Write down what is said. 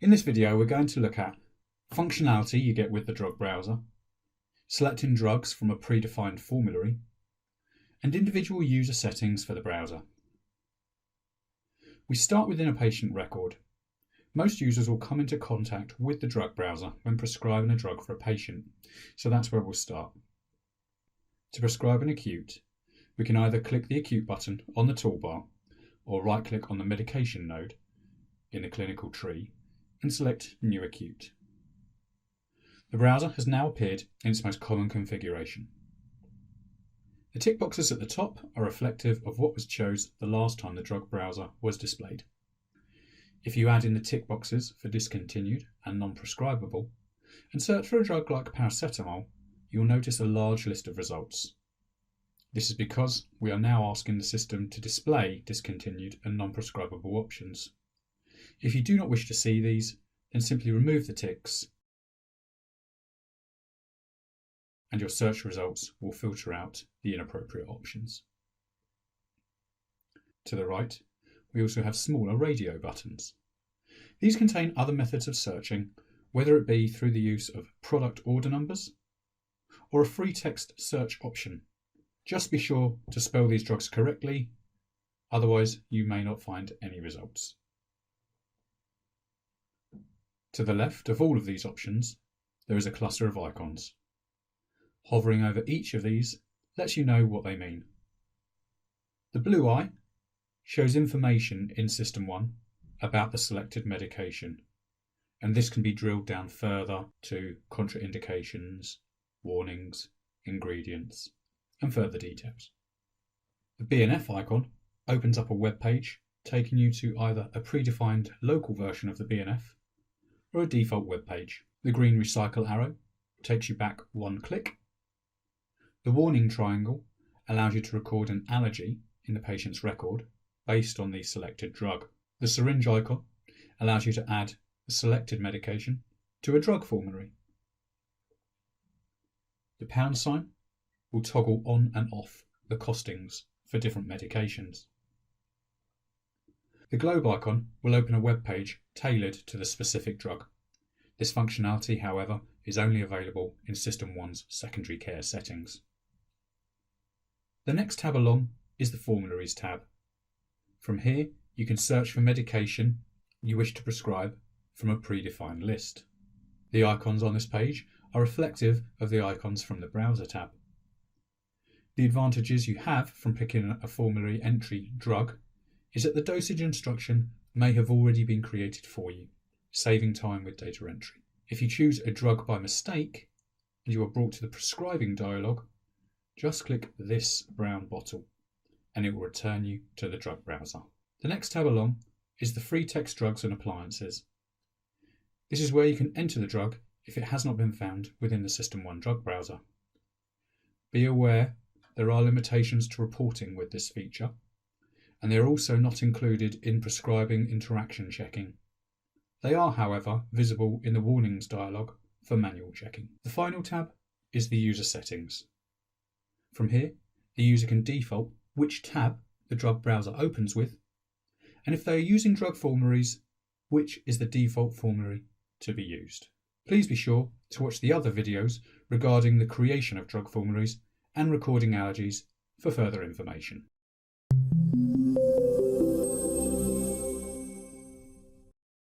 In this video, we're going to look at functionality you get with the drug browser, selecting drugs from a predefined formulary, and individual user settings for the browser. We start within a patient record. Most users will come into contact with the drug browser when prescribing a drug for a patient, so that's where we'll start. To prescribe an acute, we can either click the acute button on the toolbar or right-click on the medication node in the clinical tree and select New Acute. The browser has now appeared in its most common configuration. The tick boxes at the top are reflective of what was chosen the last time the drug browser was displayed. If you add in the tick boxes for discontinued and non-prescribable and search for a drug like paracetamol, you'll notice a large list of results. This is because we are now asking the system to display discontinued and non-prescribable options. If you do not wish to see these, then simply remove the ticks and your search results will filter out the inappropriate options. To the right, we also have smaller radio buttons. These contain other methods of searching, whether it be through the use of product order numbers or a free text search option. Just be sure to spell these drugs correctly, otherwise you may not find any results. To the left of all of these options, there is a cluster of icons. Hovering over each of these lets you know what they mean. The blue eye shows information in SystmOne about the selected medication, and this can be drilled down further to contraindications, warnings, ingredients, and further details. The BNF icon opens up a web page taking you to either a predefined local version of the BNF or a default web page. The green recycle arrow takes you back one click. The warning triangle allows you to record an allergy in the patient's record based on the selected drug. The syringe icon allows you to add the selected medication to a drug formulary. The pound sign will toggle on and off the costings for different medications. The globe icon will open a web page tailored to the specific drug. This functionality, however, is only available in SystmOne's secondary care settings. The next tab along is the Formularies tab. From here, you can search for medication you wish to prescribe from a predefined list. The icons on this page are reflective of the icons from the Browser tab. The advantages you have from picking a formulary entry drug is that the dosage instruction may have already been created for you, saving time with data entry. If you choose a drug by mistake and you are brought to the prescribing dialog, just click this brown bottle and it will return you to the drug browser. The next tab along is the free text drugs and appliances. This is where you can enter the drug if it has not been found within the SystmOne drug browser. Be aware there are limitations to reporting with this feature, and they are also not included in prescribing interaction checking. They are, however, visible in the warnings dialog for manual checking. The final tab is the user settings. From here, the user can default which tab the drug browser opens with, and if they are using drug formularies, which is the default formulary to be used. Please be sure to watch the other videos regarding the creation of drug formularies and recording allergies for further information.